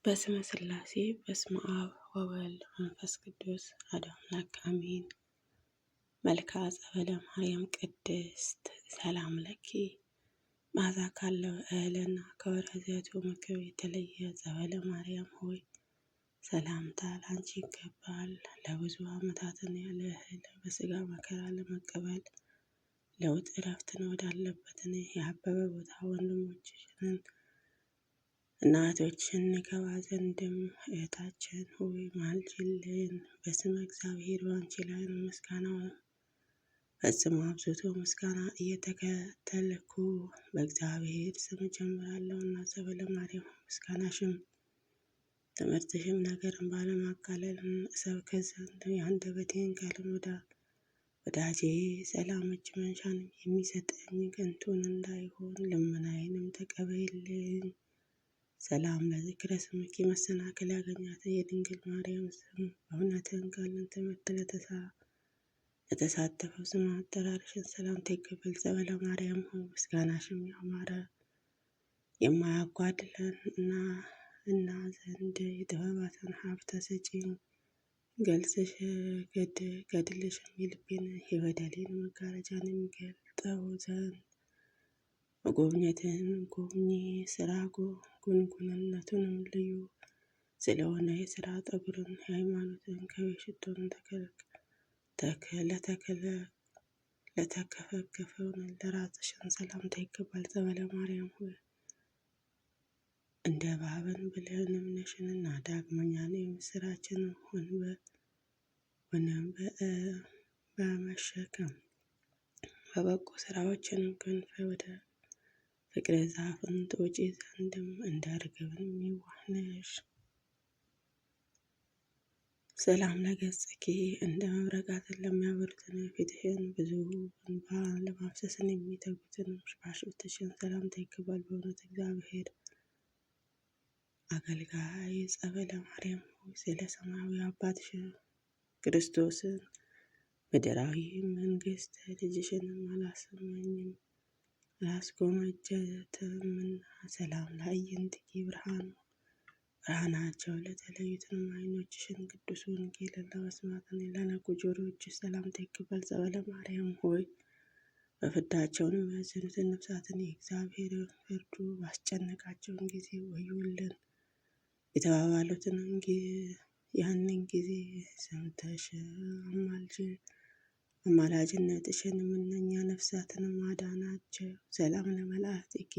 በስመ ሥላሴ በስመ አብ ወወልድ መንፈስ ቅዱስ አሐዱ አምላክ አሜን። መልክዐ ጸበለ ማርያም ቅድስት ሰላም ለኪ። መዓዛ ካለው እህልና ከወረዘቱ ምግብ የተለየ ጸበለ ማርያም ሆይ ሰላምታ ላንቺ ይገባል። ለብዙ ዓመታትን ያለ እህል በሥጋ መከራ ለመቀበል ለውጥ እረፍትን ወዳለበትን የአበበ ቦታ ወንድሞችሽን እናቶችን ንገባ ዘንድም እህታችን ሆይ ማልጅልን። በስመ እግዚአብሔር ባንቺ ላይ ምስጋናው ፈጽሞ አብዝቶ ምስጋና እየተከተልኩ በእግዚአብሔር ስም ጀምራለሁና ጸበለ ማርያም ምስጋናሽም ትምህርትሽም ነገርን ባለማቃለል እሰብክ ዘንድ የአንደበቴን ቃልን ወዳጄ ሰላም እጅ መንሻን የሚሰጠኝ ከንቱን እንዳይሆን ልመናዬንም ተቀበይልኝ። ሰላም ለዝክረ ስምኪ መሰናክል ያገኛት የድንግል ማርያም ስም በእውነትን ቃልን ትምህርት ለተሳተፈው ስም አጠራርሽን ሰላምታ ይገባል። ጸበለ ማርያም ሆይ ምስጋናሽም ያማረ የማያጓድለን እና ዘንድ የጥበባትን ሀብተ ሰጪኝ ገልጽሽ ገድልሽም የልቤን የበደሌን መጋረጃን የሚገልጠው ዘንድ መጎብኘትን ጎብኚ ስራ ጉንጉንነቱንም ልዩ ስለሆነ የስራ ጠጉርን የሃይማኖትን ከቤሽቶን ለተከፈከፈውን ለራስሽን ሰላምታ ይገባል። ጸበለ ማርያም ሆይ እንደ እባብን ብልህንም ነሽንና ዳግመኛን የምስራችን ሆነም በመሸከም በበጎ ስራዎችንም ክንፈ ወደ ፍቅረ ዛፍን ትወጪ ዘንድም እንደ ርግብን የዋህ ነሽ። ሰላም ለገጽኪ እንደ መብረቃትን ለሚያበሩትን ፊትሽን ብዙ እንባ ለማፍሰስን የሚተጉትን ሽፋሽፍትሽን ሰላምታ ይገባል። በእውነት እግዚአብሔር አገልጋይ ጸበለ ማርያም ሆይ ስለ ሰማያዊ አባትሽ ክርስቶስን ምድራዊ መንግስት ልጅሽንም አላስመኝም አላስጎመጀትምና ሰላም ለአዕይንቲኪ ብርሃናቸው ለተለዩትንም ዓይኖችሽን ቅዱስ ወንጌልን ለመስማትን ለነቁ ጆሮዎችሽ ሰላምታ ይገባል። ጸበለ ማርያም ሆይ በፍዳቸውን የሚያዝኑትን ነፍሳትን የእግዚአብሔር ፍርዱ ባስጨነቃቸውን ጊዜ ወዮልን የተባባሉትን ያንን ጊዜ ሰምተሽ አማላጅነትሽንም እነኛ ነፍሳትንም አዳናቸው። ሰላም ለመላእክቲኪ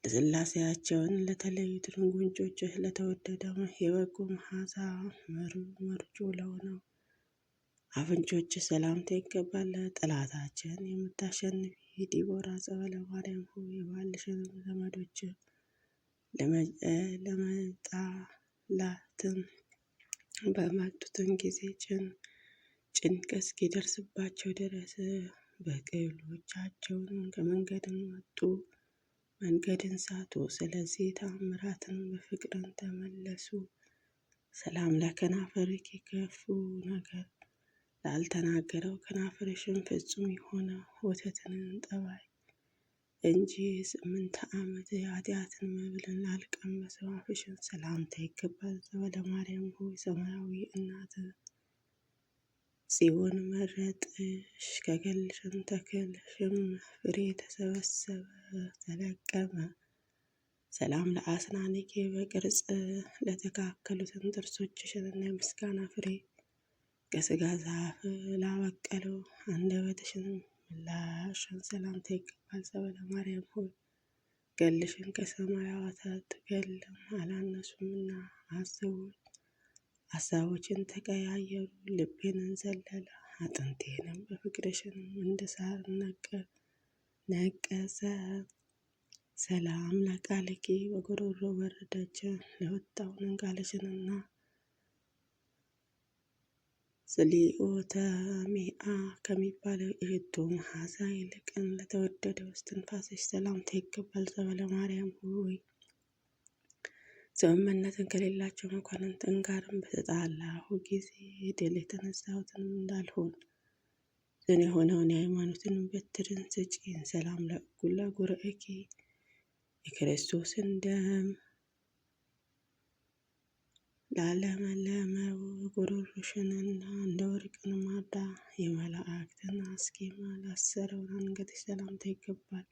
ለሥላሴያቸውን ለተለዩትን ጉንጮችሽ ለተወደደው የበጎ መዓዛ መርጮ ለሆነው አፍንጮች ሰላምታ ይገባል። ጠላታችን የምታሸንፊ ዲቦራ ጸበለ ማርያም ሆይ የባልሽን ዘመዶች ለመጣላትም በመጡትን ጊዜ ጭንቅ እስኪደርስባቸው ድረስ በቅሎቻቸውን ከመንገድን ወጡ፣ መንገድን ሳቱ። ስለዚህ ተአምራትን በፍቅርን ተመለሱ። ሰላም ለከናፈርኪ ክፉ ነገር ላልተናገረው ከናፈርሽን ፍጹም የሆነ ወተትን ጠባይ እንጂ 8 ዓመት የኃጢአትን መብልን ላልቀመሰው አፍሽን ሰላምታ ይገባል። ጸበለ ማርያም ሆይ ሰማያዊ እናት ጽዮን መረጥሽ ከገልሽን ተክልሽም ፍሬ ተለቀመ። ሰላም ለአስናንኪ በቅርጽ ለተካከሉትን ጥርሶችሽንና የምስጋና ፍሬ ከሥጋ ዛፍ ላበቀለው አንደበትሽን ምላሽን ሰላምታ ይገባል። ጸበለ ማርያም ሆይ ገልሽን ከሰማያት ገልም አላነሱምና ሐሳቦችን ተቀያየሩ። ልቤንን ዘለለ አጥንቴንም በፍቅርሽንም እንደ ሳር ነቀዘ። ሰላም ለቃልኪ በጉሮሮ በረደች ለወጣውን ቃልሽንና ጽሊኦተ ሚአ ከሚባለው የሽቱ መዓዛ ይልቅን ለተወደደው እስትንፋስሽ ሰላምታ ይገባል። ጸበለ ማርያም ሆይ ስምምነትን ከሌላቸው መኳንንትን ጋርም በተጣላሁ ጊዜ ድል የተነሳሁትን እንዳልሆን ጽኑ የሆነውን የሃይማኖትን በትርን ስጪኝ። ሰላም ለእኩለ ጉርኤኪ የክርስቶስን ደም ላለመለመው ጉሮሮሽንና እንደ ወርቅ ማዳ የመላእክትን አስኬማ ላሰረውን አንገትሽ ሰላምታ ይገባል።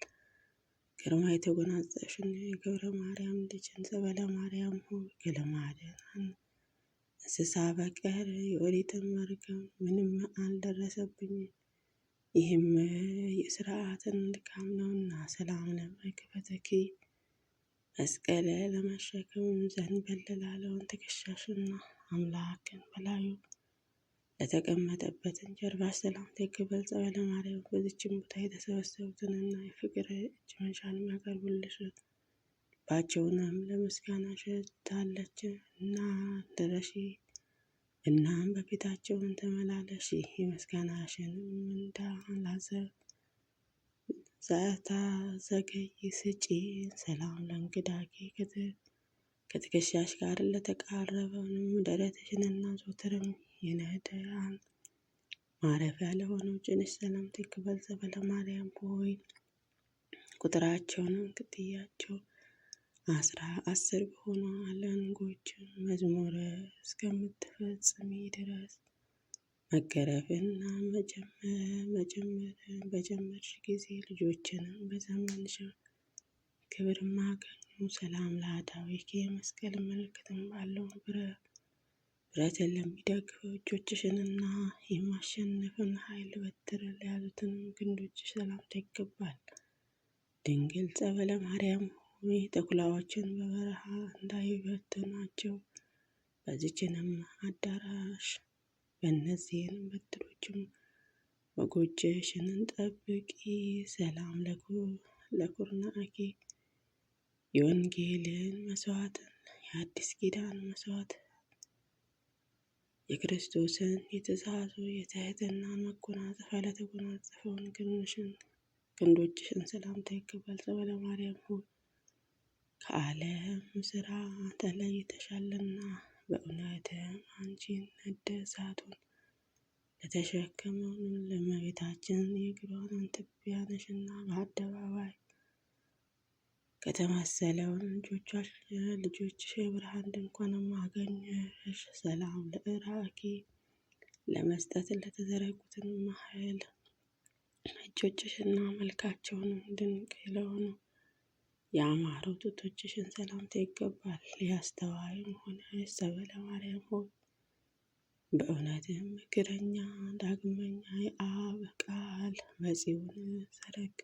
ግርማ የተጎናጸፍሽን የገብረ ማርያም ልጅን ጸበለ ማርያም ሆይ ከለማዳን እንስሳ በቀር የኦሪትን መርገም ምንም አልደረሰብኝም። ይህም የሥርዓትን ድካም ነውና ሰላም ለመክፈተኪ መስቀል ለመሸከም ዘንበል ላለውን ትከሻሽና አምላክን በላዩ ለተቀመጠበትን ጀርባሽ ሰላምታ ይገባል። ጸበለ ማርያም በዚችም ቦታ የተሰበሰቡትንና የፍቅር እጅ መንሻን የሚያቀርቡልሽ ልባቸውንም ለምስጋና ሸታለች እና ድረሺ እናም በፊታቸውን ተመላለሺ የምስጋናሽንም ዘገይ ስጪ። ሰላም ለእንግዳጌ ከትከሻሽ ጋር ለተቃረበውንም ደረትሽንና ዘወትርም የነዳያን ማረፊያ ለሆነው ጭንሽ ሰላምታ ይገባል። ጸበለ ማርያም ሆይ ቁጥራቸውንም ቅጥያቸው 10 በሆኑ አለንጎች መዝሙር እስከምትፈጽሚ ድረስ መገረፍና መጨመርን በጀመርሽ ጊዜ ልጆችንም በዘመንሽ ክብር ማገኙ። ሰላም ለአዳዊኪ የመስቀል ምልክትም ባለው ብረትን ለሚደግፈው እጆችሽንና የማሸነፍን ኃይል በትር ለያዙትንም ክንዶችሽ ሰላምታ ይገባል። ድንግል ጸበለ ማርያም ሆይ ተኩላዎችን በበረሃ እንዳይበትኗቸው በዚችንም አዳራሽ በእነዚህንም በትሮችም በጎችሽንን ጠብቂ። ሰላም ለኩርናኪ የወንጌልን መስዋዕትን የአዲስ ኪዳን መስዋዕት የክርስቶስን የትእዛዙ የትህትናን መጎናጸፊያ ለተጎናጸፈውን ክንዶችሽን ሰላምታ ይገባል። ጸበለ ማርያም ሆይ ከዓለም ስራ ተለይተሻልና በእውነትም አንቺን ነደ እሳቱን ለተሸከመውን ለእመቤታችን የእግሯን ትቢያ ነሽና በአደባባይ ከተመሰለውን ልጆችሽ የብርሃን ድንኳንም አገኘሽ። ሰላም ለእራኪ ለመስጠት ለተዘረጉትን ኃይል እጆችሽና መልካቸውንም ድንቅ ለሆኑ ያማሩ ጡቶችሽን ሰላምታ ይገባል። ያስተዋይም ሆነ ጸበለ ማርያም ሆይ በእውነትም እግረኛ ዳግመኛ የአብ ቃል በጽዮን ሰረግ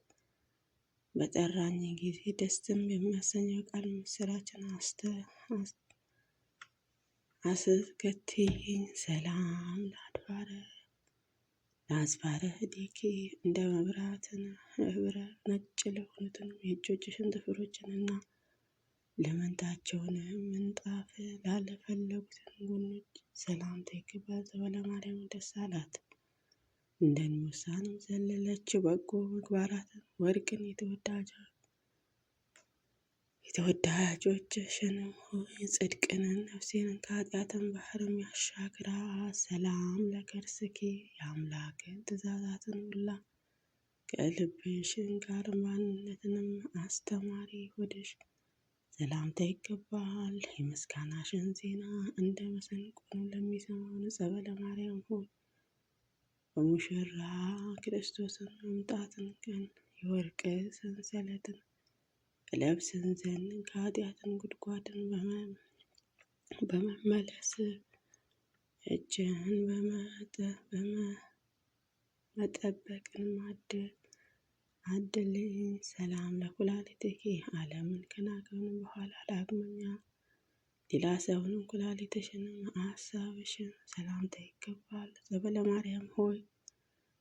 በጠራኝ ጊዜ ደስም የሚያሰኘው ቃል ምስራችን አስከትይኝ። ሰላም ለአዝባረ እዴኪ እንደ መብራትን ህብረ ነጭ ለሆኑትን የእጆችሽን ጥፍሮችንና ለመንታቸውን ምንጣፍ ላለፈለጉትን ጎኖች ሰላምታ ይገባል። ጸበለ ማርያም ደስ አላት እንደ ንጉሳንም ዘለለች። በጎ ምግባራትን ወርቅን የተወዳጆችሽንም ሆይ ጽድቅንን ነፍሴንን ከኃጢአትን ባህርም ያሻግራ። ሰላም ለከርስኪ የአምላክን ትእዛዛትን ሁላ ከልብሽን ጋር ማንነትንም አስተማሪ ሆድሽ ሰላምታ ይገባል። የምስጋናሽን ዜና እንደ መሰንቆን ለሚሰማውን ጸበለ ማርያም ሆይ በሙሽራ ክርስቶስን መምጣትን ቀን የወርቅ ሰንሰለትን ለብስን ዘንድ ከኃጢአትን ጉድጓድን በመመለስ እጅህን በመጠበቅን አድልኝ። ሰላም ለኩላሊትኪ ዓለምን ከናገውን በኋላ ዳግመኛ ሌላ ሰውንም ኩላሊትሽንም ሀሳብሽን ሰላምታ ይገባል። ጸበለ ማርያም ሆይ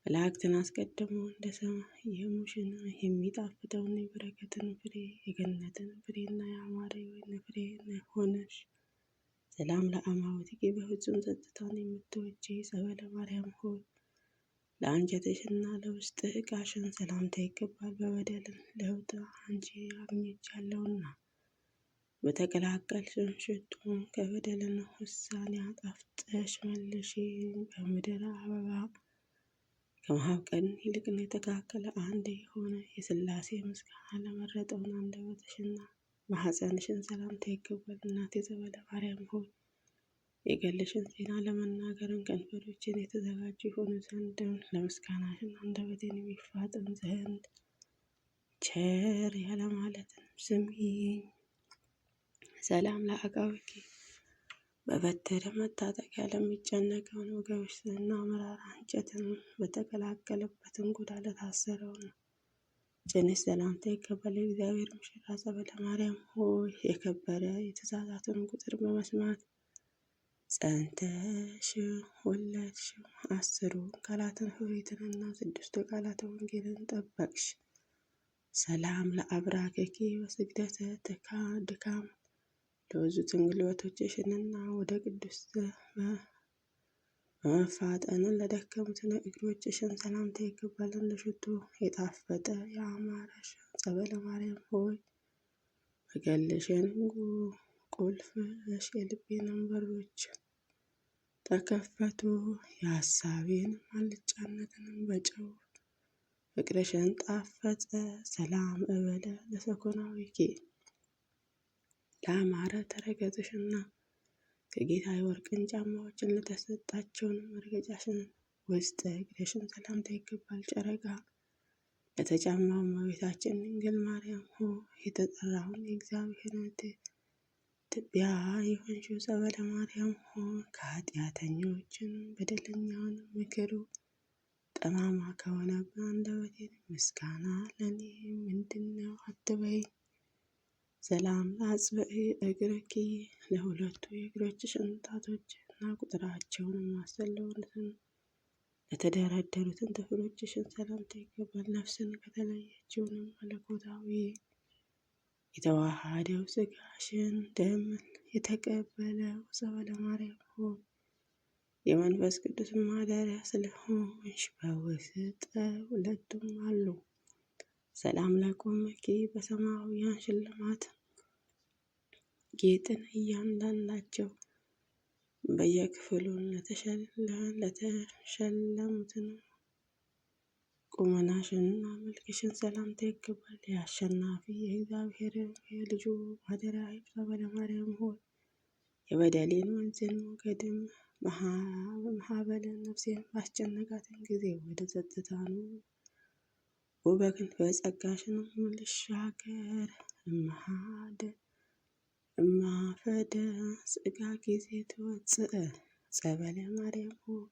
መላእክትን አስቀድመው እንደሰየሙሽን የሚጣፍጠውን የበረከትን ፍሬ የገነትን ፍሬና የአማረ የወይን ፍሬ ሆነሽ ሰላም ለአማውትኪ በፍጹም ጸጥታን የምትወጂ ጸበለ ማርያም ሆይ ለአንጀትሽና ለውስጥ ዕቃሽን ሰላምታ ይገባል። በበደልን ለውጥ አንቺ አግኝቻለሁና በተቀላቀልሽን ሽቱ ከበደልን ውሳኔ አጣፍጠሽ መልሽ። በምድር አበባ ከማኅፀን ይልቅን የተካከለ አንድ የሆነ የሥላሴ ምስጋና ለመረጠውን አንደበትሽና ማኅፀንሽን ሰላምታ ይገባል። እናቴ ጸበለ ማርያም ሆይ የገለሽን ዜና ለመናገርን ከንፈሮችን የተዘጋጁ የሆኑ ዘንድ ለምስጋናሽን አንደበቴን የሚፋጥን ዘንድ ቸር ያለ ማለትን ስሚኝ። ሰላም ለአቃብኪ በበትር መታጠቂያ ለሚጨነቀውን ወገብሽና መራራ እንጨትን በተቀላቀለበትን ጎዳ ለታሰረው ነው። ጭንሽ ሰላምታ ይገባል። የእግዚአብሔር ሙሽራ ጸበለ ማርያም ሆይ የከበረ የትእዛዛትን ቁጥር በመስማት ጸንተሽ ወለድሽው። 10 ቃላትን ኦሪትንና 6 ቃላተ ወንጌልን ጠበቅሽ። ሰላም ለአብራከኪ በስግደተ ድካም ለወዙትን ጉልበቶችሽንና ወደ ቅዱስ በመፋጠንን ለደከሙትን እግሮችሽን ሰላምታ ይገባል። እንደ ሽቱ የጣፈጠ የአማረሽ ጸበለ ማርያም ሆይ በገልሽን ቁልፍሽ የልቤንም በሮች ተከፈቱ። የሀሳቤን አልጫነትንም በጨው ፍቅርሽን ጣፈጠ። ሰላም እበለ ለሰኮናዊኪ ለአማረ ተረገዝሽና ከጌታ የወርቅን ጫማዎችን ለተሰጣቸውንም መርገጫሽን ውስጥ እግርሽን ሰላምታ ይገባል። ጨረቃ ለተጫማው እመቤታችን ድንግል ማርያም ሆይ የተጠራውን የእግዚአብሔርን ትቢያ የሆንሽው ጸበለ ማርያም ሆይ ከኃጢአተኞችን በደለኛውን ምክሩ ጠማማ ከሆነብን አንደበቴ ምስጋና ለእኔ ምንድነው አትበይ። ሰላም ለአጽብዕ እግርኪ ለሁለቱ የእግሮችሽን ጣቶችና ቁጥራቸውን ማሰለውነትን ለተደረደሩትን ጥፍሮችሽን ሰላምታ ይገባል። ነፍስን ከተለየችውንም መለኮታዊ የተዋሃደው ስጋሽን ደም የተቀበለው ጸበለ ማርያም ሆይ የመንፈስ ቅዱስ ማደሪያ ስለሆንሽ በውስጥ ሁለቱም አሉ። ሰላም ለቆመኪ በሰማያውያን ሽልማት ጌጥን እያንዳንዳቸው በየክፍሉ ለተሸለሙትን ቁመናሽንና መልክሽን ሰላምታ ይገባል። የአሸናፊ የእግዚአብሔር የልጁ ማደሪያ ጸበለ ማርያም ሆይ የበደሌን ወንዝን ሞገድም ማዕበልን ነፍሴን ባስጨነቃትን ጊዜ ወደ ጸጥታ ነው በክንፈ ጸጋሽንም ልሻገር። እማፈደ ጽጋ ጊዜ ትወፅእ ጸበለ ማርያም ሆይ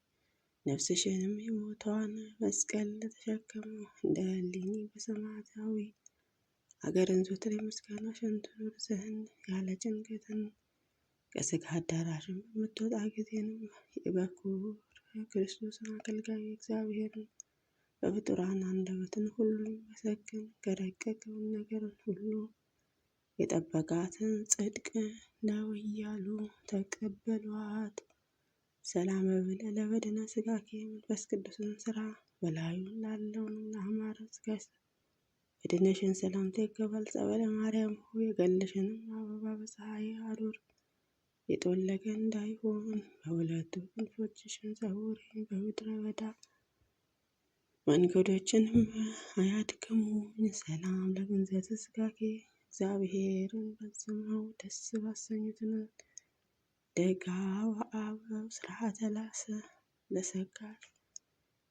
ነፍስሽንም የሞቷን መስቀል ለተሸከመው እንደ እሌኒ በሰማያዊ አገርን ዘወትር የምስጋናሽን ትኖር ዘንድ ያለ ጭንቀትን ከሥጋ አዳራሽም በምትወጣ ጊዜንም የበኩር ክርስቶስን አገልጋይ እግዚአብሔርን በፍጡራን አንደበትን ሁሉ መሰግን ከረቀቀውን ነገርን ሁሉ የጠበቃትን ጽድቅ ነው እያሉ ተቀበሏት። ሰላም እብል ለበድነ ሥጋኪ መንፈስ ቅዱስን ስራ በላዩ ላለውን ለአማረ ሥጋሽ በድነሽን ሰላምታ ይገባል። ጸበለ ማርያም ሆይ የገለሽንም አበባ በፀሐይ አሩር የጠወለገ እንዳይሆን በሁለቱ ክንፎችሽን ሰውሪ። በምድረ በዳ መንገዶችንም አያድክሙኝ። ሰላም ለግንዘተ ሥጋኪ እግዚአብሔርን ፈጽመው ደስ ባሰኙትን ደጋ ወአበው ስርዓተ ላሰ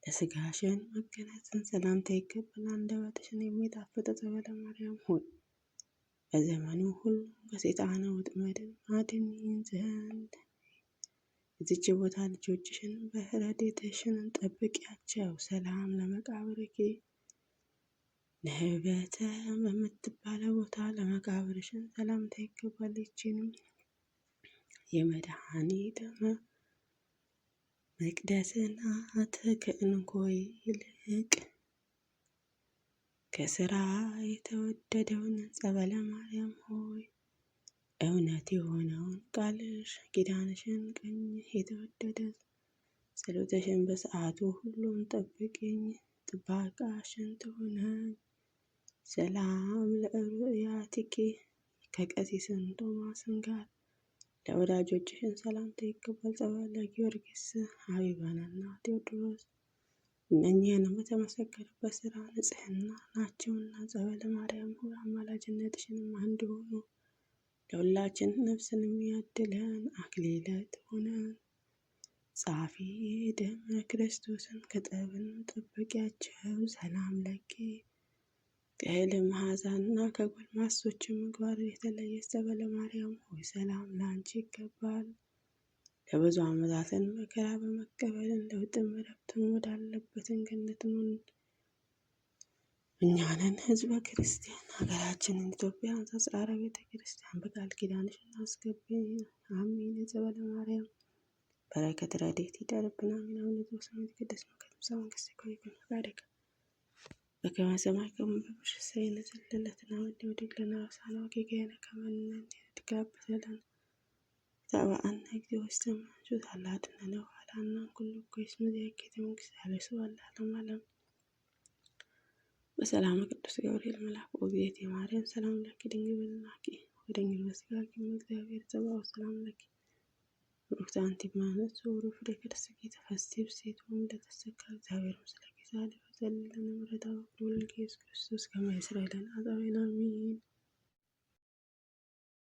ለሥጋሽን መገነትን ሰላምታ ይገባል። አንደበትሽን የሚጣፍጥ ጸበለ ማርያም ሆይ በዘመኑ ሁሉ ከሰይጣን ወጥመድን አድኝን ዘንድ የዚች ቦታ ልጆችሽን በረድኤትሽን ጠብቂያቸው። ሰላም ለመቃብርኪ ንህበተ በምትባለው ቦታ ለመቃብርሽን ሰላምታ ይገባል። ይህችንም የመድኃኒት መቅደስ ናት። ከዕንቁ ይልቅ ከሥራ የተወደደውን ጸበለ ማርያም ሆይ እውነት የሆነውን ቃልሽ ኪዳንሽን ቀኝ የተወደደ ጸሎተሽን በሰዓቱ ሁሉም ጠብቅኝ። ጥባቃሽን ትሆነኝ። ሰላም ለእሩያቲኪ ከቀሲስን ቶማስን ጋር ለወዳጆችሽን ሰላምታ ይገባል። ጸበለ ጊዮርጊስ አቢባንና ቴዎድሮስ እነኚህንም በተመሰከሩበት ስራ ንጽሕና ናቸውና ጸበለ ማርያም ሆይ አማላጅነትሽንም አንድ ሆኑ ለሁላችን ነፍስን የሚያድለን አክሊለ ትሆነን። ጸሐፊ ደመ ክርስቶስን ከጠብን ጠበቂያቸው ሰላም ለኪ። ከእህል መዓዛና ከጎልማሶች ምግባር የተለየ ጸበለ ማርያም ሆይ ሰላም ላንቺ ይገባል። ለብዙ ዓመታትን መከራ በመቀበል ለውጥም ረፍትን ወዳለበትን ገነትን እኛንን ህዝበ ክርስቲያን ሀገራችንን ኢትዮጵያን ተጽራረ ቤተ ክርስቲያን በቃል ኪዳንሽ እናስገቢ። አሜን። የጸበለ ማርያም በረከት ረድኤት ይደርብን። አሜን። አሁን የተወሰኑት ቅዱስ መቅደስ መንግስት ይቆይብን ፈቃደከ በከመ በሰማይ ከመ በምድር ሲሳየነ ዘለለዕለትነ ሀበነ ወኅድግ አበሳነ ወጌጋየነ ከመ ንሕነኒ ንትቀበል በሰላም ታበአነ እግዚኦ ውስተ መንሱት አላድነነ ወኃላነ ኩሉ እኩይ እስመ ዘያኬተ መንግሥት ኃይለ ስብሐት ለዓለመ ዓለም። በሰላም ቅዱስ ገብርኤል መልአክ ወእግዝእትየ ማርያም ሰላም ለኪ ድንግል በድንግልናኪ ወድንግል በሥጋኪ እግዚአብሔር ጸባኦት ሰላም ለኪ። ብሩክት አንቲ እምአንስት ወብሩክ ፍሬ ከርሥኪ ተፈሥሒ ብእሲቱ እምይእዜሰ እግዚአብሔር ምስለኪ ዛሬ ወዘልፈ ምሕረቱ ወፍቅሩ ወወልዱ ኢየሱስ ክርስቶስ ከመ ይስረይ ለነ ኃጣውኢነ አሜን።